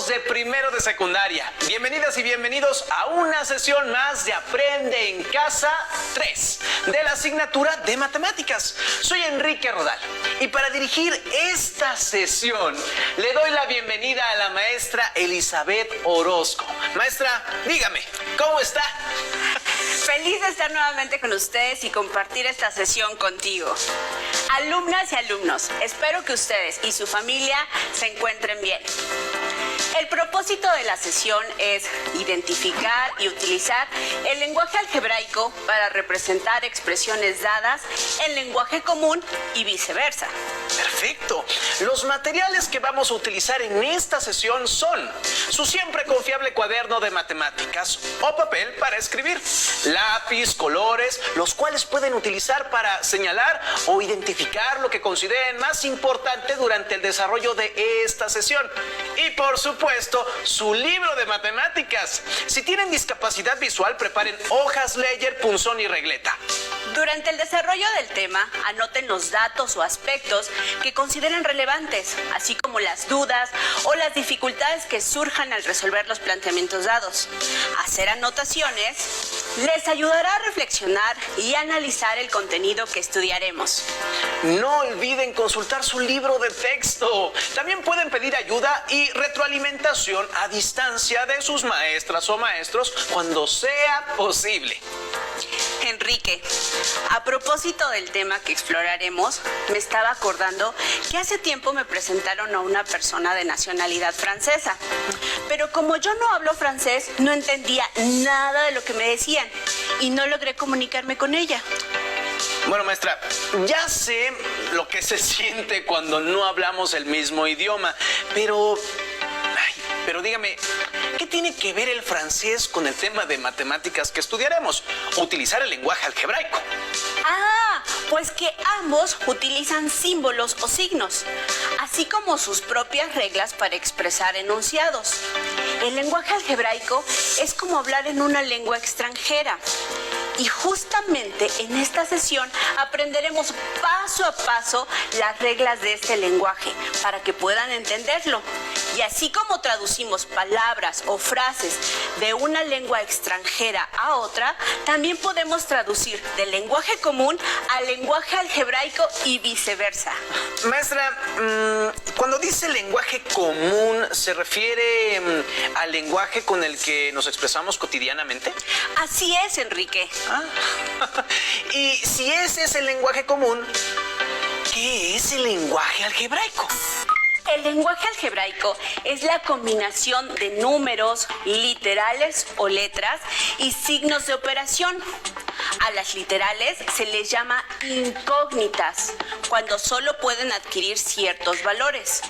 de primero de secundaria. Bienvenidas y bienvenidos a una sesión más de Aprende en Casa 3 de la asignatura de Matemáticas. Soy Enrique Rodal y para dirigir esta sesión le doy la bienvenida a la maestra Elizabeth Orozco. Maestra, dígame, ¿cómo está? Feliz de estar nuevamente con ustedes y compartir esta sesión contigo. Alumnas y alumnos, espero que ustedes y su familia se encuentren bien. El propósito de la sesión es identificar y utilizar el lenguaje algebraico para representar expresiones dadas en lenguaje común y viceversa. Perfecto. Los materiales que vamos a utilizar en esta sesión son su siempre confiable cuaderno de matemáticas o papel para escribir, lápiz, colores, los cuales pueden utilizar para señalar o identificar lo que consideren más importante durante el desarrollo de esta sesión. Y por supuesto, su libro de matemáticas. Si tienen discapacidad visual, preparen hojas Ledger, punzón y regleta. Durante el desarrollo del tema, anoten los datos o aspectos que consideren relevantes, así como las dudas o las dificultades que surjan al resolver los planteamientos dados. Hacer anotaciones les ayudará a reflexionar y analizar el contenido que estudiaremos. No olviden consultar su libro de texto. También pueden pedir ayuda y retroalimentación a distancia de sus maestras o maestros cuando sea posible. Enrique, a propósito del tema que exploraremos, me estaba acordando que hace tiempo me presentaron a una persona de nacionalidad francesa. Pero como yo no hablo francés, no entendía nada de lo que me decían y no logré comunicarme con ella. Bueno, maestra, ya sé lo que se siente cuando no hablamos el mismo idioma, pero dígame, ¿qué tiene que ver el francés con el tema de matemáticas que estudiaremos? Utilizar el lenguaje algebraico. Pues que ambos utilizan símbolos o signos, así como sus propias reglas para expresar enunciados. El lenguaje algebraico es como hablar en una lengua extranjera. Y justamente en esta sesión aprenderemos paso a paso las reglas de este lenguaje para que puedan entenderlo. Y así como traducimos palabras o frases de una lengua extranjera a otra, también podemos traducir del lenguaje común al lenguaje algebraico y viceversa. Maestra, cuando dice lenguaje común, ¿se refiere al lenguaje con el que nos expresamos cotidianamente? Así es, Enrique. Y si ese es el lenguaje común, ¿qué es el lenguaje algebraico? El lenguaje algebraico es la combinación de números, literales o letras y signos de operación. A las literales se les llama incógnitas, cuando solo pueden adquirir ciertos valores,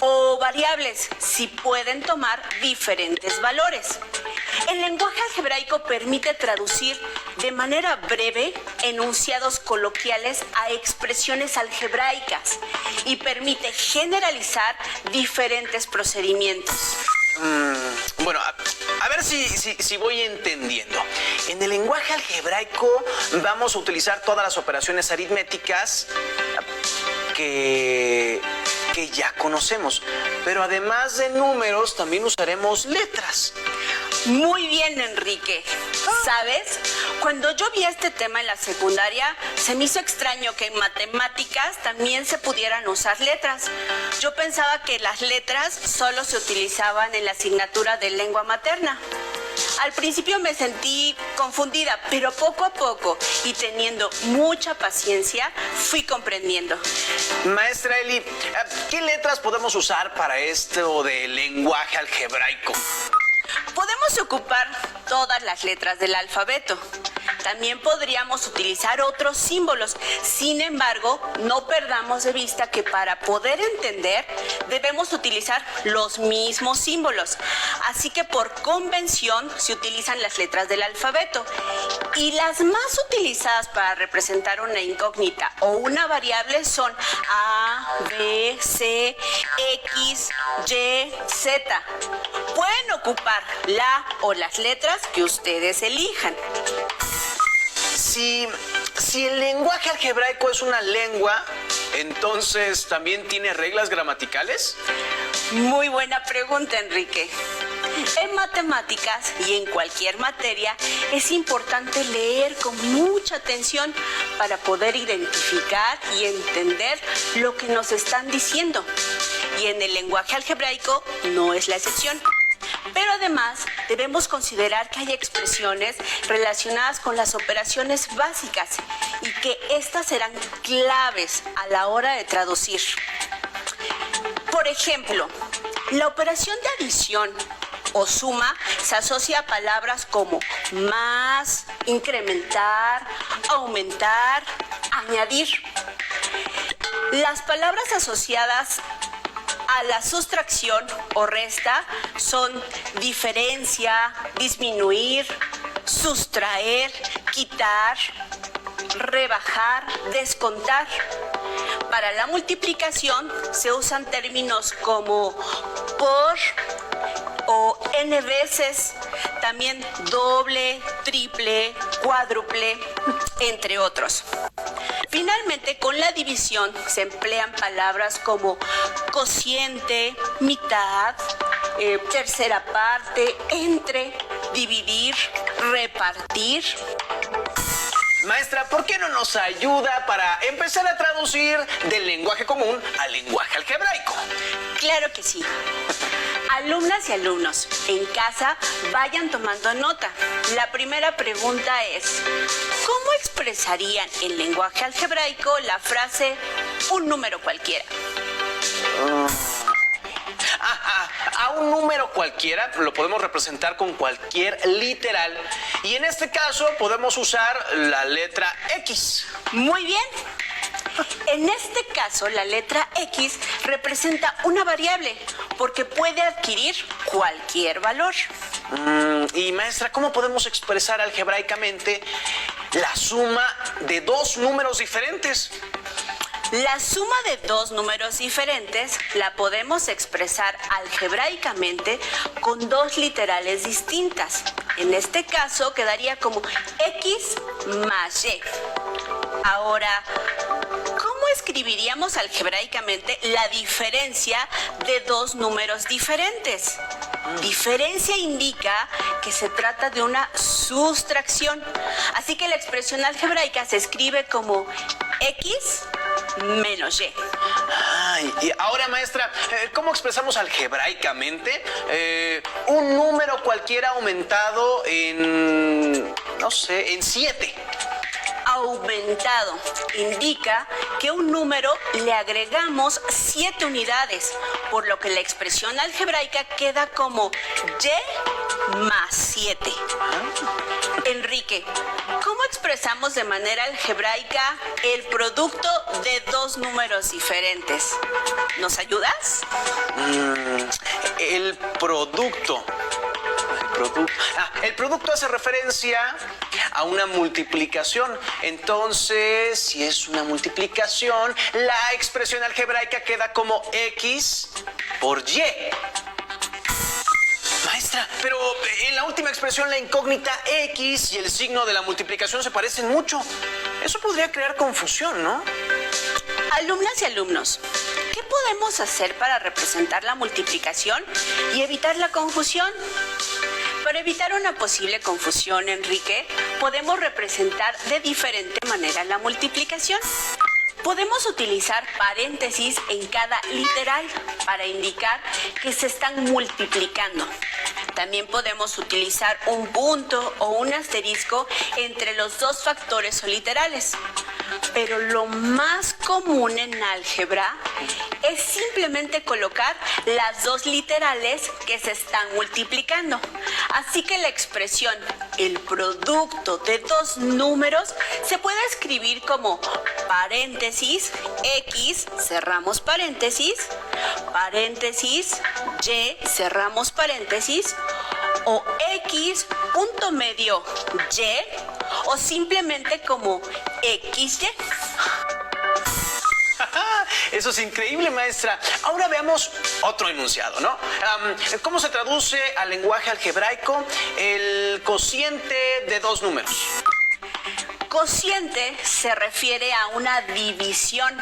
o variables, si pueden tomar diferentes valores. El lenguaje algebraico permite traducir de manera breve enunciados coloquiales a expresiones algebraicas y permite generalizar diferentes procedimientos. Bueno, a ver si voy entendiendo. En el lenguaje algebraico vamos a utilizar todas las operaciones aritméticas que ya conocemos, pero además de números también usaremos letras. Muy bien, Enrique. ¿Sabes? Cuando yo vi este tema en la secundaria, se me hizo extraño que en matemáticas también se pudieran usar letras. Yo pensaba que las letras solo se utilizaban en la asignatura de lengua materna. Al principio me sentí confundida, pero poco a poco y teniendo mucha paciencia, fui comprendiendo. Maestra Eli, ¿qué letras podemos usar para esto de lenguaje algebraico? Podemos ocupar todas las letras del alfabeto. También podríamos utilizar otros símbolos. Sin embargo, no perdamos de vista que para poder entender debemos utilizar los mismos símbolos. Así que por convención se utilizan las letras del alfabeto. Y las más utilizadas para representar una incógnita o una variable son A, B, C, X, Y, Z. Pueden ocupar la o las letras que ustedes elijan. Si el lenguaje algebraico es una lengua, entonces ¿también tiene reglas gramaticales? Muy buena pregunta, Enrique. En matemáticas y en cualquier materia es importante leer con mucha atención para poder identificar y entender lo que nos están diciendo. Y en el lenguaje algebraico no es la excepción. Pero además debemos considerar que hay expresiones relacionadas con las operaciones básicas y que estas serán claves a la hora de traducir. Por ejemplo, la operación de adición o suma se asocia a palabras como más, incrementar, aumentar, añadir. Las palabras asociadas a la sustracción o resta son diferencia, disminuir, sustraer, quitar, rebajar, descontar. Para la multiplicación se usan términos como por o n veces, también doble, triple, cuádruple, entre otros. Finalmente, con la división se emplean palabras como cociente, mitad, tercera parte, entre, dividir, repartir. Maestra, ¿por qué no nos ayuda para empezar a traducir del lenguaje común al lenguaje algebraico? Claro que sí. Alumnas y alumnos, en casa vayan tomando nota. La primera pregunta es, ¿cómo expresarían en lenguaje algebraico la frase un número cualquiera? A un número cualquiera lo podemos representar con cualquier literal y en este caso podemos usar la letra X. Muy bien. En este caso, la letra X representa una variable porque puede adquirir cualquier valor. Y maestra, ¿cómo podemos expresar algebraicamente la suma de dos números diferentes? La suma de dos números diferentes la podemos expresar algebraicamente con dos literales distintas. En este caso quedaría como X más Y. Ahora, ¿cómo escribiríamos algebraicamente la diferencia de dos números diferentes? Diferencia indica que se trata de una sustracción. Así que la expresión algebraica se escribe como X menos Y. Y ahora, maestra, ¿cómo expresamos algebraicamente un número cualquiera aumentado en, no sé, en 7? Aumentado indica que un número le agregamos 7 unidades, por lo que la expresión algebraica queda como Y más 7. Enrique, ¿cómo expresamos de manera algebraica el producto de dos números diferentes? ¿Nos ayudas? El producto. El producto hace referencia a una multiplicación. Entonces, si es una multiplicación, la expresión algebraica queda como X por Y. Maestra, pero en la última expresión la incógnita X y el signo de la multiplicación se parecen mucho. Eso podría crear confusión, ¿no? Alumnas y alumnos, ¿qué podemos hacer para representar la multiplicación y evitar la confusión? Para evitar una posible confusión, Enrique, podemos representar de diferente manera la multiplicación. Podemos utilizar paréntesis en cada literal para indicar que se están multiplicando. También podemos utilizar un punto o un asterisco entre los dos factores o literales. Pero lo más común en álgebra es simplemente colocar las dos literales que se están multiplicando. Así que la expresión el producto de dos números se puede escribir como paréntesis X, cerramos paréntesis, paréntesis Y, cerramos paréntesis, o X punto medio Y, o simplemente como XY. Eso es increíble, maestra. Ahora veamos otro enunciado, ¿no? ¿Cómo se traduce al lenguaje algebraico el cociente de dos números? Cociente se refiere a una división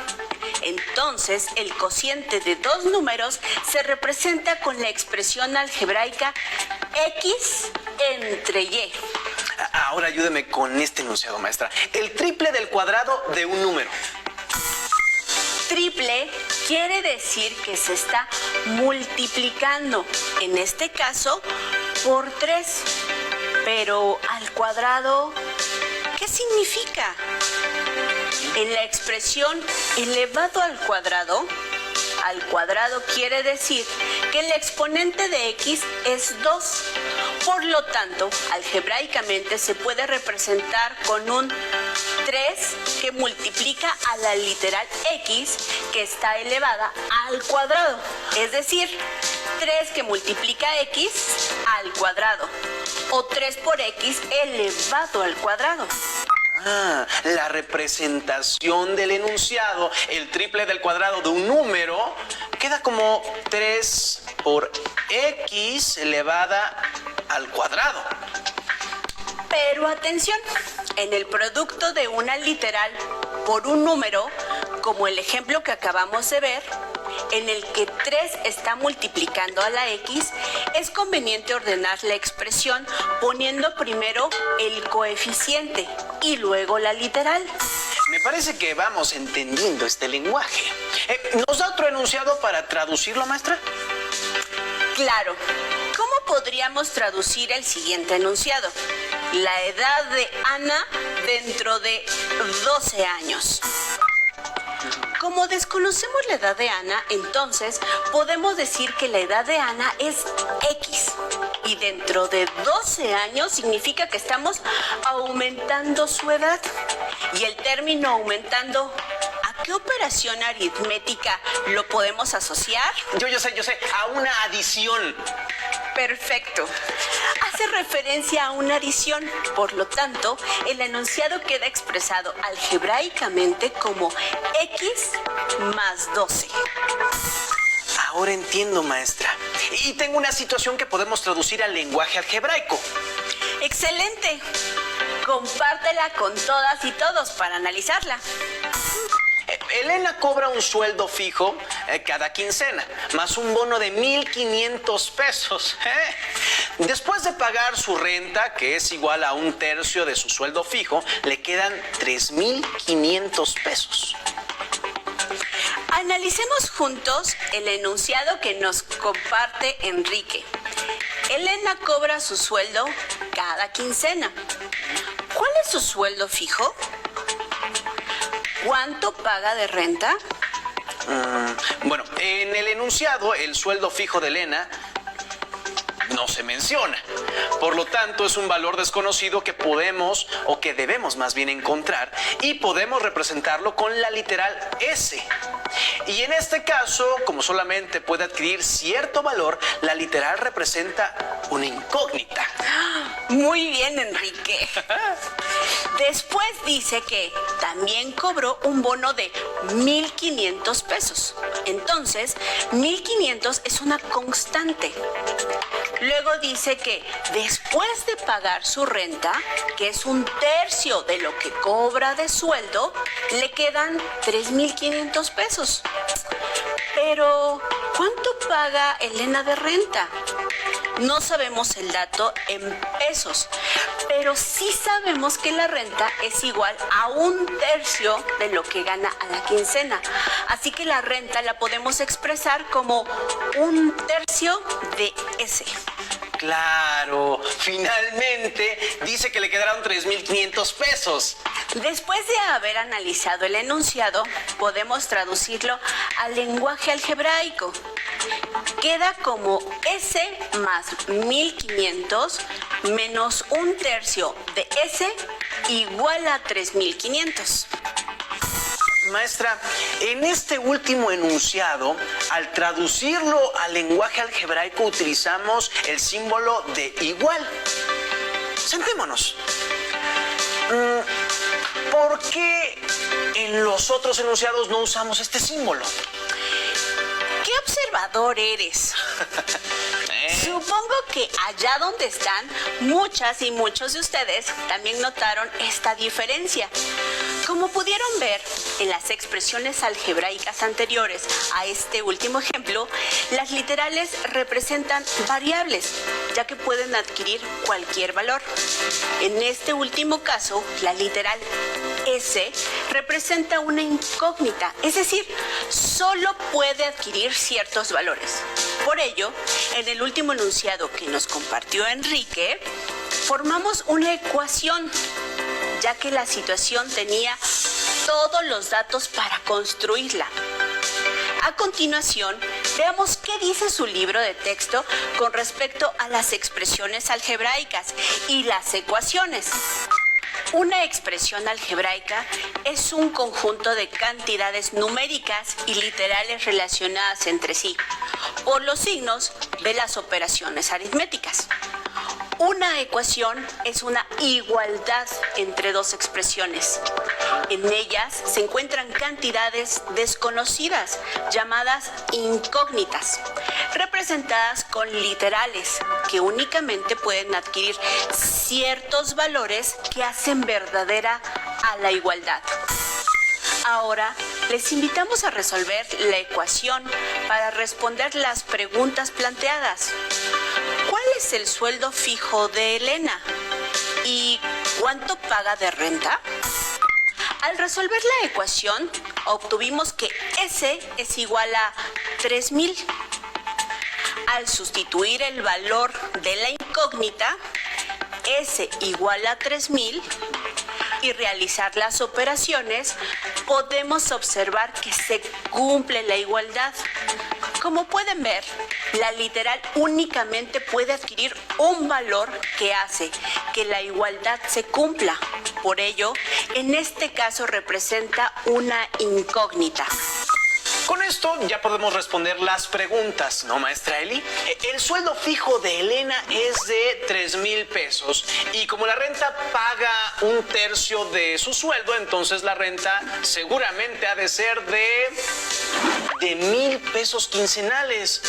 Entonces, el cociente de dos números se representa con la expresión algebraica X entre Y. Ahora ayúdeme con este enunciado, maestra. El triple del cuadrado de un número. Triple quiere decir que se está multiplicando, en este caso, por 3. Pero al cuadrado, ¿qué significa? En la expresión elevado al cuadrado quiere decir que el exponente de x es 2. Por lo tanto, algebraicamente se puede representar con un 3 que multiplica a la literal x que está elevada al cuadrado. Es decir, 3 que multiplica x al cuadrado. O 3 por x elevado al cuadrado. La representación del enunciado, el triple del cuadrado de un número, queda como 3 por x elevada al cuadrado. Pero atención, en el producto de una literal por un número, como el ejemplo que acabamos de ver, en el que 3 está multiplicando a la x, es conveniente ordenar la expresión poniendo primero el coeficiente y luego la literal. Me parece que vamos entendiendo este lenguaje. ¿Nos da otro enunciado para traducirlo, maestra? Claro. ¿Cómo podríamos traducir el siguiente enunciado? La edad de Ana dentro de 12 años. Como desconocemos la edad de Ana, entonces podemos decir que la edad de Ana es X. Y dentro de 12 años significa que estamos aumentando su edad. Y el término aumentando, ¿a qué operación aritmética lo podemos asociar? Yo sé, a una adición. Perfecto. Hace referencia a una adición, por lo tanto, el enunciado queda expresado algebraicamente como x más 12. Ahora entiendo, maestra. Y tengo una situación que podemos traducir al lenguaje algebraico. ¡Excelente! Compártela con todas y todos para analizarla. Elena cobra un sueldo fijo cada quincena, más un bono de 1,500 pesos. Después de pagar su renta, que es igual a un tercio de su sueldo fijo, le quedan 3,500 pesos. Analicemos juntos el enunciado que nos comparte Enrique. Elena cobra su sueldo cada quincena. ¿Cuál es su sueldo fijo? ¿Cuánto paga de renta? Bueno, en el enunciado, el sueldo fijo de Elena no se menciona. Por lo tanto, es un valor desconocido que podemos, o que debemos más bien encontrar, y podemos representarlo con la literal S. Y en este caso, como solamente puede adquirir cierto valor, la literal representa una incógnita. Muy bien, Enrique. Después dice que también cobró un bono de 1,500 pesos. Entonces, 1,500 es una constante. Luego dice que después de pagar su renta, que es un tercio de lo que cobra de sueldo, le quedan 3,500 pesos. Pero, ¿cuánto paga Elena de renta? No sabemos el dato en pesos, pero sí sabemos que la renta es igual a un tercio de lo que gana a la quincena. Así que la renta la podemos expresar como un tercio de S. Claro, finalmente dice que le quedaron 3,500 pesos. Después de haber analizado el enunciado, podemos traducirlo al lenguaje algebraico. Queda como S más 1,500 menos un tercio de S igual a 3,500. Maestra, en este último enunciado, al traducirlo al lenguaje algebraico, utilizamos el símbolo de igual. Sentémonos. ¿Por qué en los otros enunciados no usamos este símbolo? ¡Qué observador eres! Supongo que allá donde están, muchas y muchos de ustedes también notaron esta diferencia. Como pudieron ver en las expresiones algebraicas anteriores a este último ejemplo, las literales representan variables, ya que pueden adquirir cualquier valor. En este último caso, la literal S representa una incógnita, es decir, solo puede adquirir ciertos valores. Por ello, en el último enunciado que nos compartió Enrique, formamos una ecuación, ya que la situación tenía todos los datos para construirla. A continuación, veamos qué dice su libro de texto con respecto a las expresiones algebraicas y las ecuaciones. Una expresión algebraica es un conjunto de cantidades numéricas y literales relacionadas entre sí por los signos de las operaciones aritméticas. Una ecuación es una igualdad entre dos expresiones. En ellas se encuentran cantidades desconocidas, llamadas incógnitas, representadas con literales, que únicamente pueden adquirir ciertos valores que hacen verdadera a la igualdad. Ahora, les invitamos a resolver la ecuación para responder las preguntas planteadas. ¿Cuál es el sueldo fijo de Elena? ¿Y cuánto paga de renta? Al resolver la ecuación, obtuvimos que S es igual a 3,000. Al sustituir el valor de la incógnita, S igual a 3,000, y realizar las operaciones, podemos observar que se cumple la igualdad. Como pueden ver, la literal únicamente puede adquirir un valor que hace que la igualdad se cumpla. Por ello, en este caso representa una incógnita. Con esto ya podemos responder las preguntas, ¿no, maestra Eli? El sueldo fijo de Elena es de 3,000 pesos y como la renta paga un tercio de su sueldo, entonces la renta seguramente ha de ser de 1,000 pesos quincenales.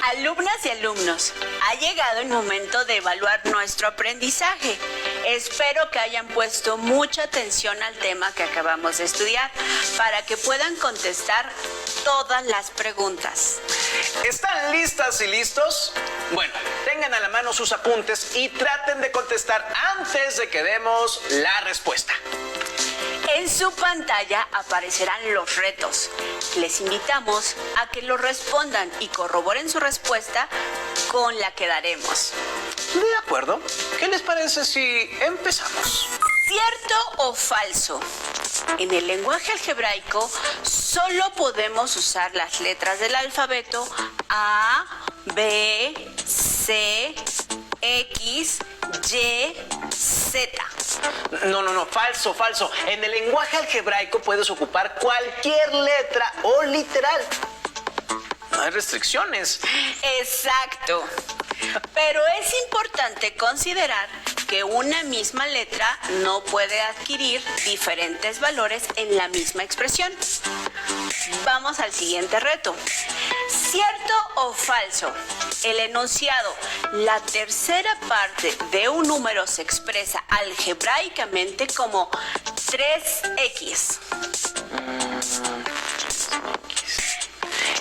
Alumnas y alumnos, ha llegado el momento de evaluar nuestro aprendizaje. Espero que hayan puesto mucha atención al tema que acabamos de estudiar para que puedan contestar todas las preguntas. ¿Están listas y listos? Bueno, tengan a la mano sus apuntes y traten de contestar antes de que demos la respuesta. En su pantalla aparecerán los retos. Les invitamos a que los respondan y corroboren su respuesta con la que daremos. De acuerdo. ¿Qué les parece si empezamos? ¿Cierto o falso? En el lenguaje algebraico solo podemos usar las letras del alfabeto A, B, C, X, Y, Z. No, falso. En el lenguaje algebraico puedes ocupar cualquier letra o literal. No hay restricciones. Exacto. Pero es importante considerar que una misma letra no puede adquirir diferentes valores en la misma expresión. Vamos al siguiente reto. ¿Cierto o falso? El enunciado, la tercera parte de un número se expresa algebraicamente como 3x.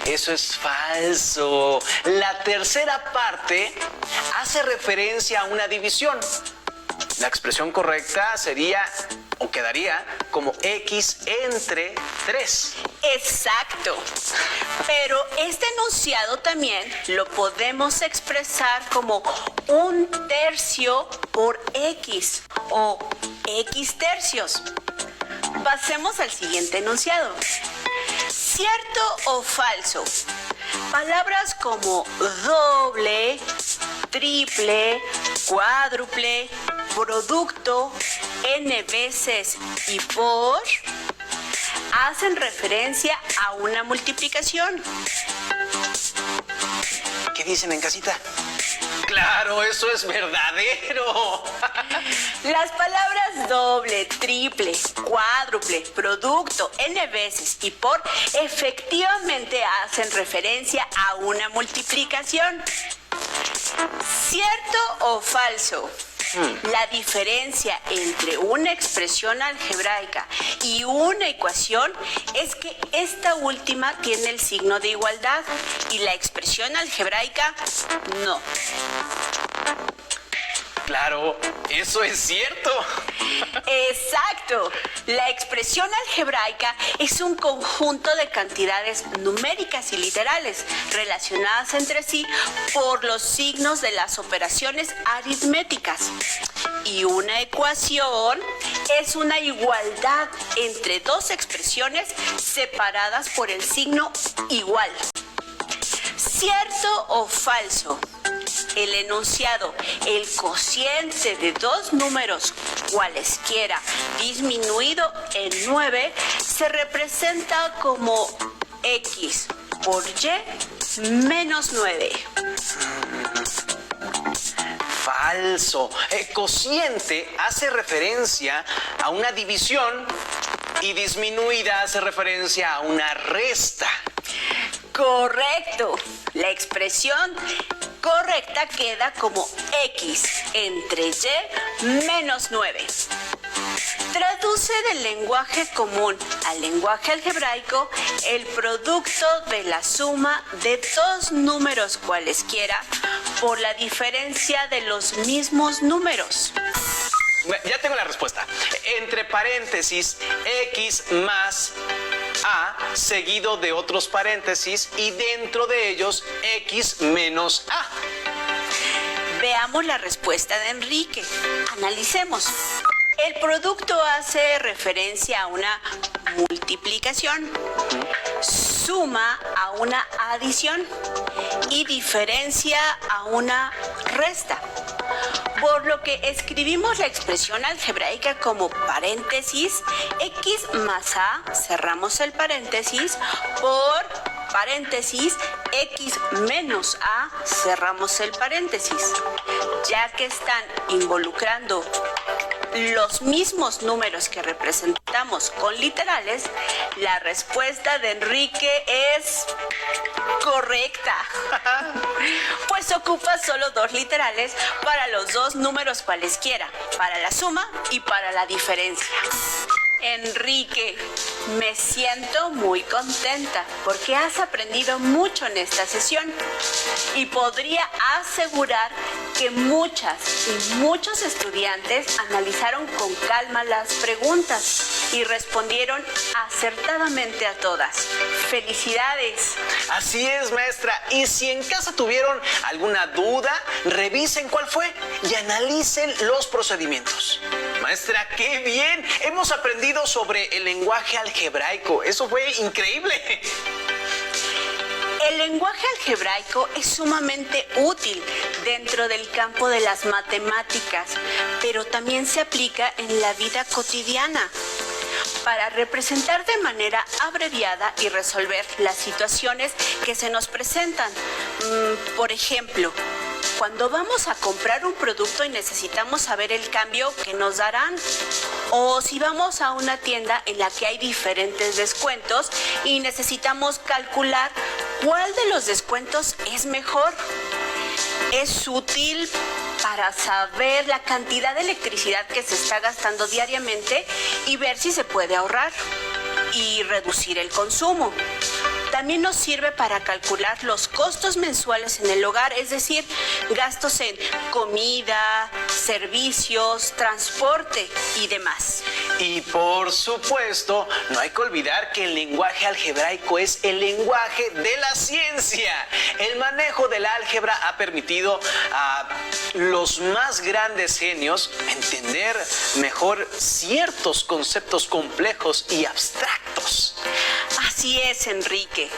Eso es falso. La tercera parte hace referencia a una división. La expresión correcta sería o quedaría como x entre 3. Exacto. Pero este enunciado también lo podemos expresar como 1/3 por x o x tercios. Pasemos al siguiente enunciado. ¿Cierto o falso? Palabras como doble, triple, cuádruple, producto, n veces y por hacen referencia a una multiplicación. ¿Qué dicen en casita? Claro, eso es verdadero. Las palabras doble, triple, cuádruple, producto, n veces y por efectivamente hacen referencia a una multiplicación. ¿Cierto o falso? La diferencia entre una expresión algebraica y una ecuación es que esta última tiene el signo de igualdad y la expresión algebraica no. Claro, eso es cierto. Exacto. La expresión algebraica es un conjunto de cantidades numéricas y literales relacionadas entre sí por los signos de las operaciones aritméticas. Y una ecuación es una igualdad entre dos expresiones separadas por el signo igual. ¿Cierto o falso? El enunciado, el cociente de dos números cualesquiera disminuido en 9 se representa como x por y menos 9. Falso. Cociente hace referencia a una división y disminuida hace referencia a una resta. Correcto. La expresión correcta queda como x entre y menos 9. Traduce del lenguaje común al lenguaje algebraico el producto de la suma de dos números cualesquiera por la diferencia de los mismos números. Ya tengo la respuesta. Entre paréntesis, x más a seguido de otros paréntesis y dentro de ellos x menos a. Veamos la respuesta de Enrique. Analicemos. El producto hace referencia a una multiplicación, suma a una adición y diferencia a una resta. Por lo que escribimos la expresión algebraica como paréntesis, x más a, cerramos el paréntesis, por paréntesis, x menos a, cerramos el paréntesis. Ya que están involucrando los mismos números que representamos con literales, la respuesta de Enrique es correcta. Pues ocupa solo dos literales para los dos números cualesquiera, para la suma y para la diferencia. Enrique, me siento muy contenta porque has aprendido mucho en esta sesión y podría asegurar que muchas y muchos estudiantes analizaron con calma las preguntas y respondieron acertadamente a todas. ¡Felicidades! Así es, maestra. Y si en casa tuvieron alguna duda, revisen cuál fue y analicen los procedimientos. Maestra, ¡qué bien! Hemos aprendido sobre el lenguaje algebraico. Eso fue increíble. El lenguaje algebraico es sumamente útil dentro del campo de las matemáticas, pero también se aplica en la vida cotidiana para representar de manera abreviada y resolver las situaciones que se nos presentan. Por ejemplo, cuando vamos a comprar un producto y necesitamos saber el cambio que nos darán, o si vamos a una tienda en la que hay diferentes descuentos y necesitamos calcular cuál de los descuentos es mejor. Es útil para saber la cantidad de electricidad que se está gastando diariamente y ver si se puede ahorrar y reducir el consumo. También nos sirve para calcular los costos mensuales en el hogar, es decir, gastos en comida, servicios, transporte y demás. Y por supuesto, no hay que olvidar que el lenguaje algebraico es el lenguaje de la ciencia. El manejo del álgebra ha permitido a los más grandes genios entender mejor ciertos conceptos complejos y abstractos. Así es, Enrique.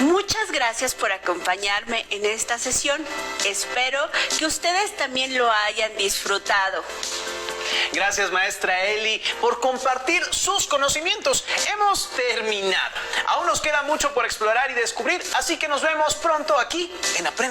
Muchas gracias por acompañarme en esta sesión. Espero que ustedes también lo hayan disfrutado. Gracias, maestra Eli, por compartir sus conocimientos. Hemos terminado. Aún nos queda mucho por explorar y descubrir, así que nos vemos pronto aquí en Aprende.